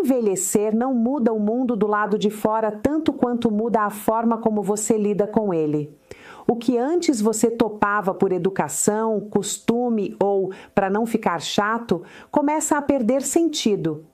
Envelhecer não muda o mundo do lado de fora tanto quanto muda a forma como você lida com ele. O que antes você topava por educação, costume ou para não ficar chato, começa a perder sentido.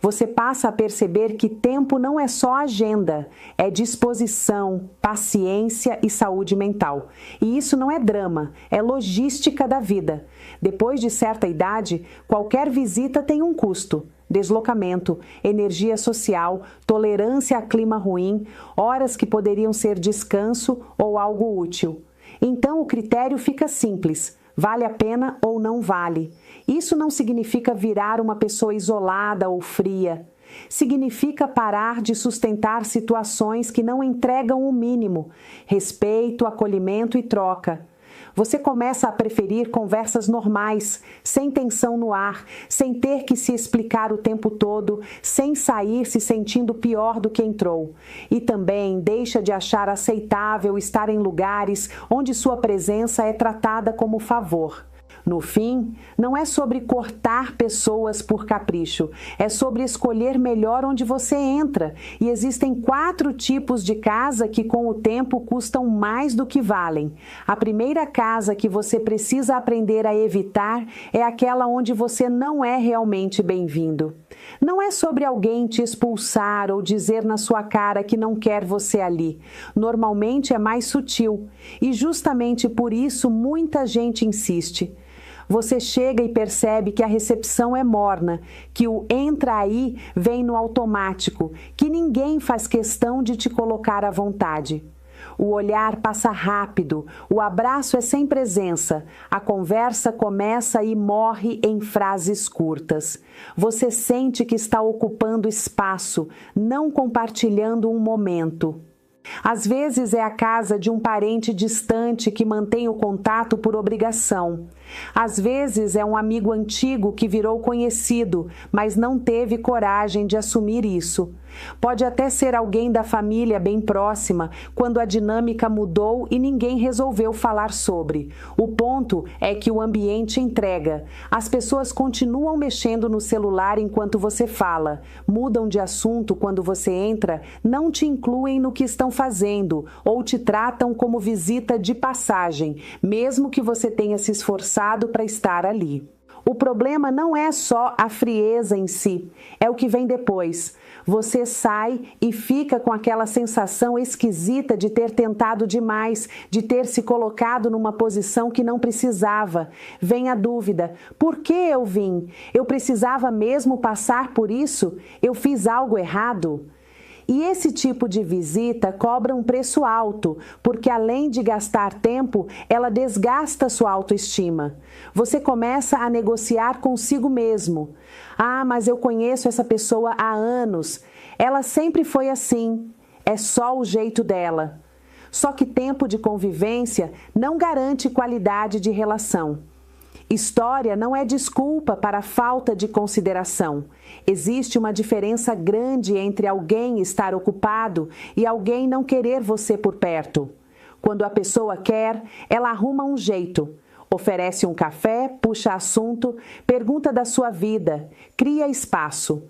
Você passa a perceber que tempo não é só agenda, é disposição, paciência e saúde mental. E isso não é drama, é logística da vida. Depois de certa idade, qualquer visita tem um custo. Deslocamento, energia social, tolerância a clima ruim, horas que poderiam ser descanso ou algo útil. Então o critério fica simples: vale a pena ou não vale. Isso não significa virar uma pessoa isolada ou fria. Significa parar de sustentar situações que não entregam o mínimo: respeito, acolhimento e troca. Você começa a preferir conversas normais, sem tensão no ar, sem ter que se explicar o tempo todo, sem sair se sentindo pior do que entrou. E também deixa de achar aceitável estar em lugares onde sua presença é tratada como favor. No fim, não é sobre cortar pessoas por capricho, é sobre escolher melhor onde você entra. E existem 4 tipos de casa que com o tempo custam mais do que valem. A primeira casa que você precisa aprender a evitar é aquela onde você não é realmente bem-vindo. Não é sobre alguém te expulsar ou dizer na sua cara que não quer você ali. Normalmente é mais sutil. E justamente por isso muita gente insiste. Você chega e percebe que a recepção é morna, que o entra aí vem no automático, que ninguém faz questão de te colocar à vontade. O olhar passa rápido, o abraço é sem presença, a conversa começa e morre em frases curtas. Você sente que está ocupando espaço, não compartilhando um momento. Às vezes é a casa de um parente distante que mantém o contato por obrigação. Às vezes é um amigo antigo que virou conhecido, mas não teve coragem de assumir isso. Pode até ser alguém da família bem próxima, quando a dinâmica mudou e ninguém resolveu falar sobre. O ponto é que o ambiente entrega. As pessoas continuam mexendo no celular enquanto você fala, mudam de assunto quando você entra, não te incluem no que estão fazendo ou te tratam como visita de passagem, mesmo que você tenha se esforçado para estar ali. O problema não é só a frieza em si, é o que vem depois. Você sai e fica com aquela sensação esquisita de ter tentado demais, de ter se colocado numa posição que não precisava. Vem a dúvida: por que eu vim? Eu precisava mesmo passar por isso? Eu fiz algo errado? E esse tipo de visita cobra um preço alto, porque além de gastar tempo, ela desgasta sua autoestima. Você começa a negociar consigo mesmo. Ah, mas eu conheço essa pessoa há anos. Ela sempre foi assim. É só o jeito dela. Só que tempo de convivência não garante qualidade de relação. História não é desculpa para a falta de consideração. Existe uma diferença grande entre alguém estar ocupado e alguém não querer você por perto. Quando a pessoa quer, ela arruma um jeito. Oferece um café, puxa assunto, pergunta da sua vida, cria espaço.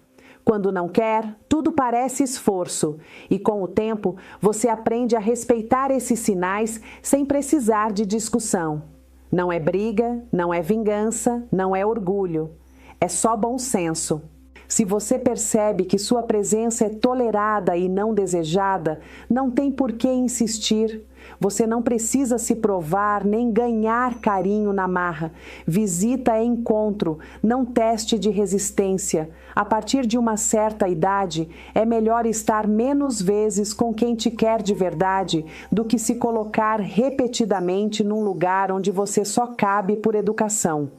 Quando não quer, tudo parece esforço. E com o tempo, você aprende a respeitar esses sinais sem precisar de discussão. Não é briga, não é vingança, não é orgulho. É só bom senso. Se você percebe que sua presença é tolerada e não desejada, não tem por que insistir. Você não precisa se provar nem ganhar carinho na marra. Visita é encontro, não teste de resistência. A partir de uma certa idade, é melhor estar menos vezes com quem te quer de verdade do que se colocar repetidamente num lugar onde você só cabe por educação.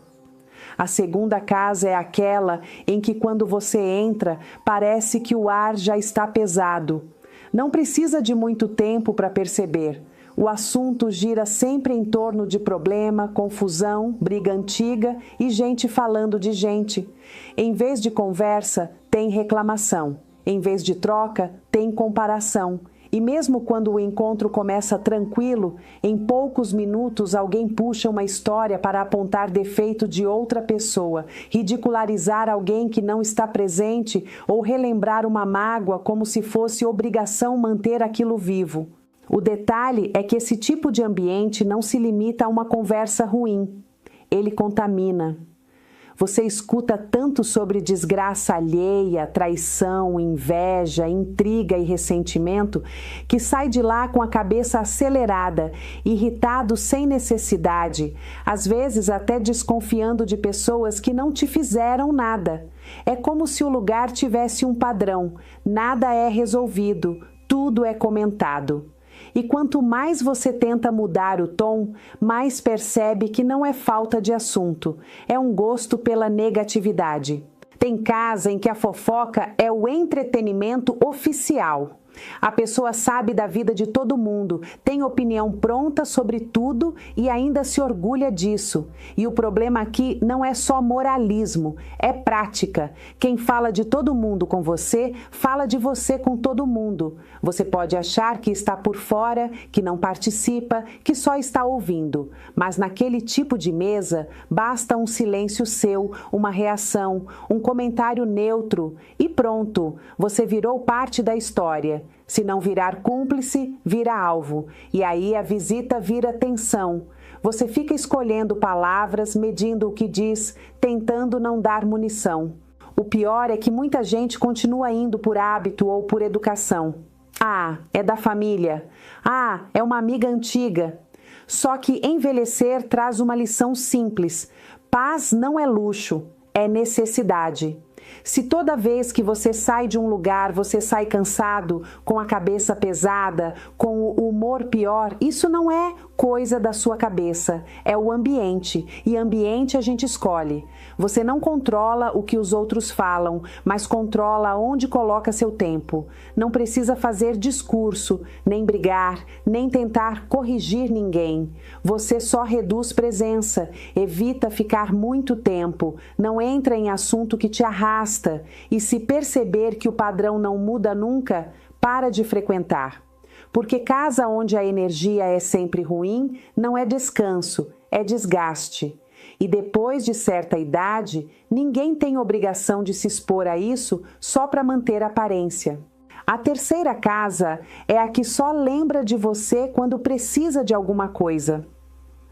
A segunda casa é aquela em que, quando você entra, parece que o ar já está pesado. Não precisa de muito tempo para perceber. O assunto gira sempre em torno de problema, confusão, briga antiga e gente falando de gente. Em vez de conversa, tem reclamação. Em vez de troca, tem comparação. E mesmo quando o encontro começa tranquilo, em poucos minutos alguém puxa uma história para apontar defeito de outra pessoa, ridicularizar alguém que não está presente ou relembrar uma mágoa como se fosse obrigação manter aquilo vivo. O detalhe é que esse tipo de ambiente não se limita a uma conversa ruim. Ele contamina. Você escuta tanto sobre desgraça alheia, traição, inveja, intriga e ressentimento que sai de lá com a cabeça acelerada, irritado sem necessidade, às vezes até desconfiando de pessoas que não te fizeram nada. É como se o lugar tivesse um padrão, nada é resolvido, tudo é comentado. E quanto mais você tenta mudar o tom, mais percebe que não é falta de assunto, é um gosto pela negatividade. Tem casa em que a fofoca é o entretenimento oficial. A pessoa sabe da vida de todo mundo, tem opinião pronta sobre tudo e ainda se orgulha disso. E o problema aqui não é só moralismo, é prática. Quem fala de todo mundo com você, fala de você com todo mundo. Você pode achar que está por fora, que não participa, que só está ouvindo. Mas naquele tipo de mesa, basta um silêncio seu, uma reação, um comentário neutro e pronto, você virou parte da história. Se não virar cúmplice, vira alvo. E aí a visita vira tensão. Você fica escolhendo palavras, medindo o que diz, tentando não dar munição. O pior é que muita gente continua indo por hábito ou por educação. Ah, é da família. Ah, é uma amiga antiga. Só que envelhecer traz uma lição simples. Paz não é luxo, é necessidade. Se toda vez que você sai de um lugar, você sai cansado, com a cabeça pesada, com o humor pior, isso não é coisa da sua cabeça, é o ambiente, e ambiente a gente escolhe. Você não controla o que os outros falam, mas controla onde coloca seu tempo. Não precisa fazer discurso, nem brigar, nem tentar corrigir ninguém. Você só reduz presença, evita ficar muito tempo, não entra em assunto que te arrasta, e se perceber que o padrão não muda nunca, para de frequentar. Porque casa onde a energia é sempre ruim não é descanso, é desgaste. E depois de certa idade, ninguém tem obrigação de se expor a isso só para manter a aparência. A terceira casa é a que só lembra de você quando precisa de alguma coisa.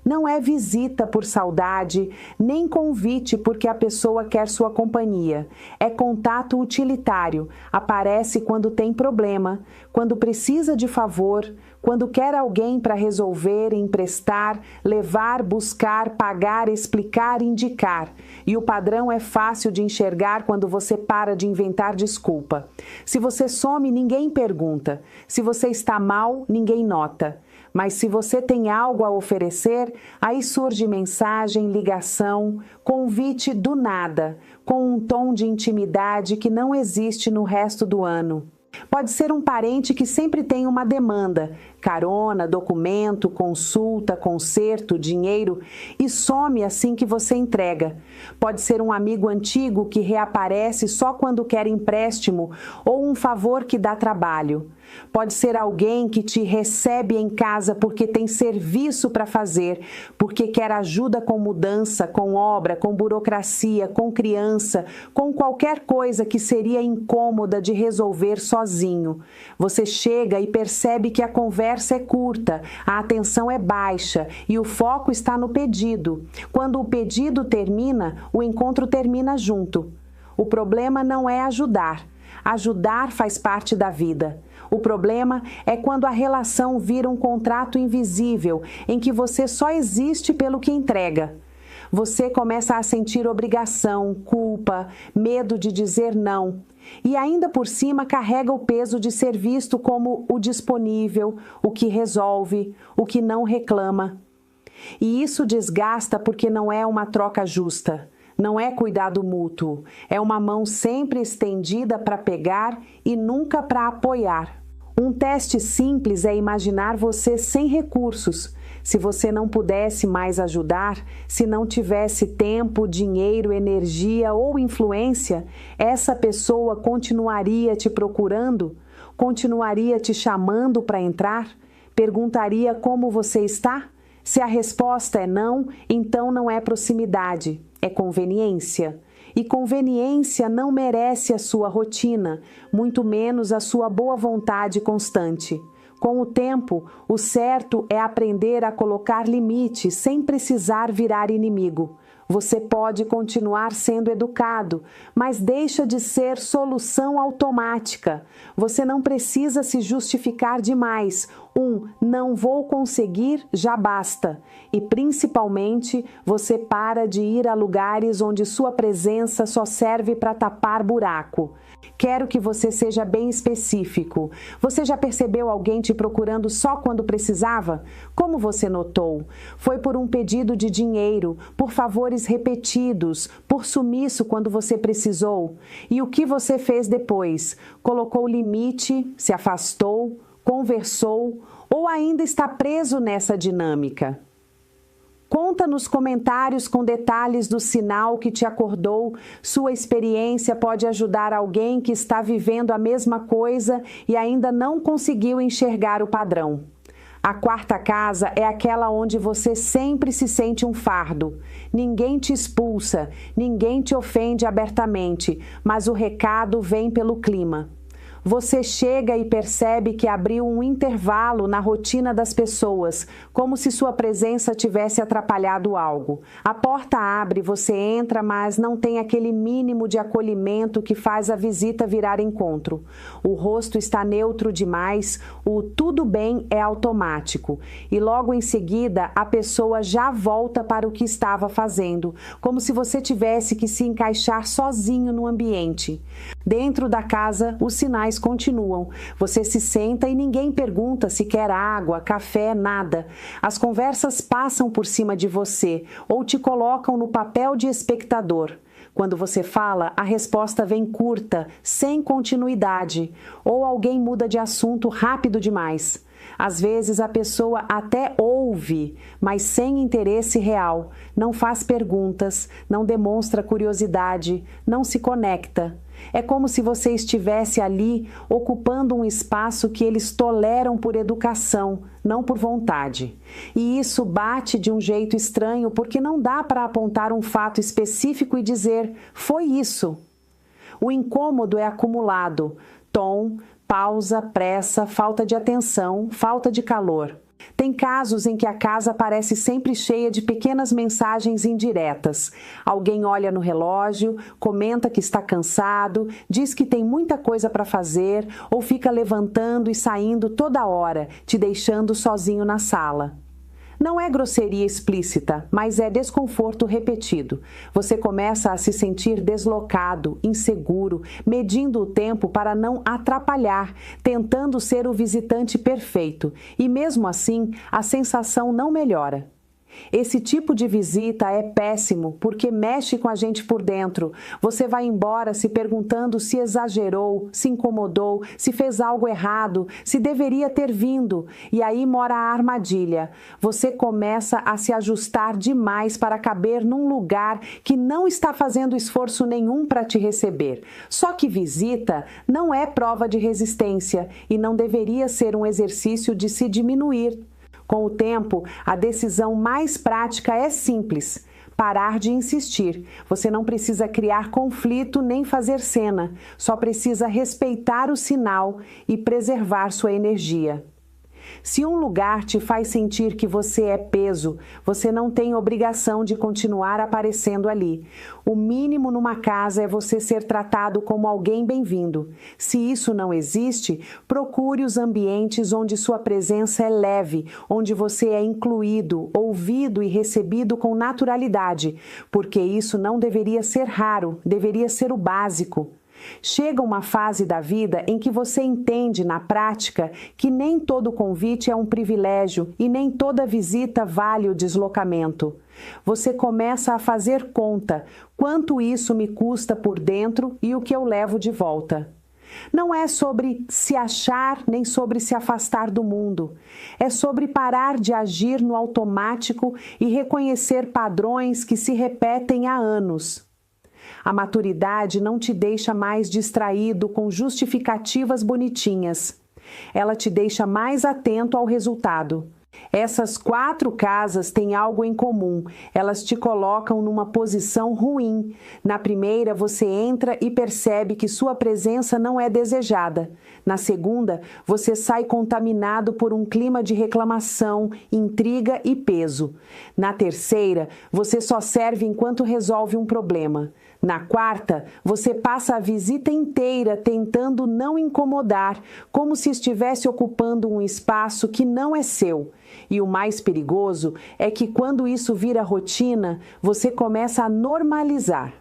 Não é visita por saudade, nem convite porque a pessoa quer sua companhia. É contato utilitário, aparece quando tem problema, quando precisa de favor, quando quer alguém para resolver, emprestar, levar, buscar, pagar, explicar, indicar. E o padrão é fácil de enxergar quando você para de inventar desculpa. Se você some, ninguém pergunta. Se você está mal, ninguém nota. Mas se você tem algo a oferecer, aí surge mensagem, ligação, convite do nada, com um tom de intimidade que não existe no resto do ano. Pode ser um parente que sempre tem uma demanda, carona, documento, consulta, conserto, dinheiro, e some assim que você entrega. Pode ser um amigo antigo que reaparece só quando quer empréstimo ou um favor que dá trabalho. Pode ser alguém que te recebe em casa porque tem serviço para fazer, porque quer ajuda com mudança, com obra, com burocracia, com criança, com qualquer coisa que seria incômoda de resolver sozinho. Você chega e percebe que a conversa é curta, a atenção é baixa e o foco está no pedido. Quando o pedido termina, o encontro termina junto. O problema não é ajudar. Ajudar faz parte da vida. O problema é quando a relação vira um contrato invisível, em que você só existe pelo que entrega. Você começa a sentir obrigação, culpa, medo de dizer não. E ainda por cima carrega o peso de ser visto como o disponível, o que resolve, o que não reclama. E isso desgasta porque não é uma troca justa. Não é cuidado mútuo, é uma mão sempre estendida para pegar e nunca para apoiar. Um teste simples é imaginar você sem recursos. Se você não pudesse mais ajudar, se não tivesse tempo, dinheiro, energia ou influência, essa pessoa continuaria te procurando? Continuaria te chamando para entrar? Perguntaria como você está? Se a resposta é não, então não é proximidade, é conveniência. E conveniência não merece a sua rotina, muito menos a sua boa vontade constante. Com o tempo, o certo é aprender a colocar limites sem precisar virar inimigo. Você pode continuar sendo educado, mas deixa de ser solução automática. Você não precisa se justificar demais. Não vou conseguir já basta. E principalmente, você para de ir a lugares onde sua presença só serve para tapar buraco. Quero que você seja bem específico. Você já percebeu alguém te procurando só quando precisava? Como você notou? Foi por um pedido de dinheiro, por favores repetidos, por sumiço quando você precisou? E o que você fez depois? Colocou limite, se afastou, conversou ou ainda está preso nessa dinâmica? Conta nos comentários com detalhes do sinal que te acordou. Sua experiência pode ajudar alguém que está vivendo a mesma coisa e ainda não conseguiu enxergar o padrão. A quarta casa é aquela onde você sempre se sente um fardo. Ninguém te expulsa, ninguém te ofende abertamente, mas o recado vem pelo clima. Você chega e percebe que abriu um intervalo na rotina das pessoas, como se sua presença tivesse atrapalhado algo. A porta abre, você entra, mas não tem aquele mínimo de acolhimento que faz a visita virar encontro. O rosto está neutro demais, o tudo bem é automático. E logo em seguida, a pessoa já volta para o que estava fazendo, como se você tivesse que se encaixar sozinho no ambiente. Dentro da casa, os sinais continuam. Você se senta e ninguém pergunta se quer água, café, nada. As conversas passam por cima de você ou te colocam no papel de espectador. Quando você fala, a resposta vem curta, sem continuidade, ou alguém muda de assunto rápido demais. Às vezes a pessoa até ouve, mas sem interesse real, não faz perguntas, não demonstra curiosidade, não se conecta. É como se você estivesse ali ocupando um espaço que eles toleram por educação, não por vontade. E isso bate de um jeito estranho porque não dá para apontar um fato específico e dizer, foi isso. O incômodo é acumulado, tom, pausa, pressa, falta de atenção, falta de calor. Tem casos em que a casa parece sempre cheia de pequenas mensagens indiretas. Alguém olha no relógio, comenta que está cansado, diz que tem muita coisa para fazer ou fica levantando e saindo toda hora, te deixando sozinho na sala. Não é grosseria explícita, mas é desconforto repetido. Você começa a se sentir deslocado, inseguro, medindo o tempo para não atrapalhar, tentando ser o visitante perfeito. E mesmo assim, a sensação não melhora. Esse tipo de visita é péssimo porque mexe com a gente por dentro. Você vai embora se perguntando se exagerou, se incomodou, se fez algo errado, se deveria ter vindo. E aí mora a armadilha. Você começa a se ajustar demais para caber num lugar que não está fazendo esforço nenhum para te receber. Só que visita não é prova de resistência e não deveria ser um exercício de se diminuir. Com o tempo, a decisão mais prática é simples: parar de insistir. Você não precisa criar conflito nem fazer cena, só precisa respeitar o sinal e preservar sua energia. Se um lugar te faz sentir que você é peso, você não tem obrigação de continuar aparecendo ali. O mínimo numa casa é você ser tratado como alguém bem-vindo. Se isso não existe, procure os ambientes onde sua presença é leve, onde você é incluído, ouvido e recebido com naturalidade, porque isso não deveria ser raro, deveria ser o básico. Chega uma fase da vida em que você entende, na prática, que nem todo convite é um privilégio e nem toda visita vale o deslocamento. Você começa a fazer conta, quanto isso me custa por dentro e o que eu levo de volta. Não é sobre se achar nem sobre se afastar do mundo. É sobre parar de agir no automático e reconhecer padrões que se repetem há anos. A maturidade não te deixa mais distraído com justificativas bonitinhas. Ela te deixa mais atento ao resultado. Essas 4 casas têm algo em comum. Elas te colocam numa posição ruim. Na primeira, você entra e percebe que sua presença não é desejada. Na segunda, você sai contaminado por um clima de reclamação, intriga e peso. Na terceira, você só serve enquanto resolve um problema. Na quarta, você passa a visita inteira tentando não incomodar, como se estivesse ocupando um espaço que não é seu. E o mais perigoso é que quando isso vira rotina, você começa a normalizar.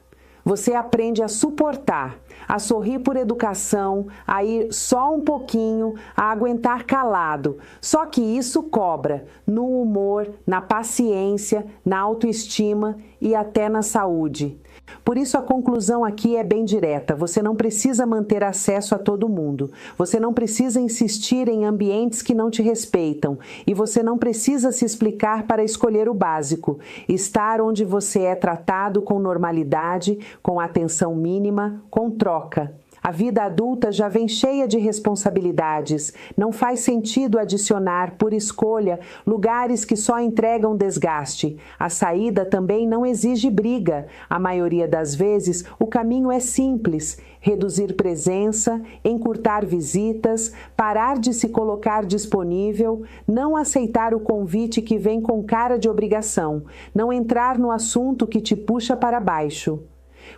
Você aprende a suportar, a sorrir por educação, a ir só um pouquinho, a aguentar calado. Só que isso cobra no humor, na paciência, na autoestima e até na saúde. Por isso a conclusão aqui é bem direta. Você não precisa manter acesso a todo mundo. Você não precisa insistir em ambientes que não te respeitam. E você não precisa se explicar para escolher o básico. Estar onde você é tratado com normalidade, com atenção mínima, com troca. A vida adulta já vem cheia de responsabilidades. Não faz sentido adicionar, por escolha, lugares que só entregam desgaste. A saída também não exige briga. A maioria das vezes, o caminho é simples. Reduzir presença, encurtar visitas, parar de se colocar disponível, não aceitar o convite que vem com cara de obrigação, não entrar no assunto que te puxa para baixo.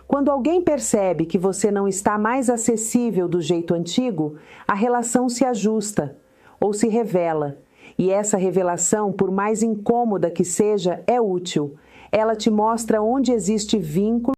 Quando alguém percebe que você não está mais acessível do jeito antigo, a relação se ajusta ou se revela. E essa revelação, por mais incômoda que seja, é útil. Ela te mostra onde existe vínculo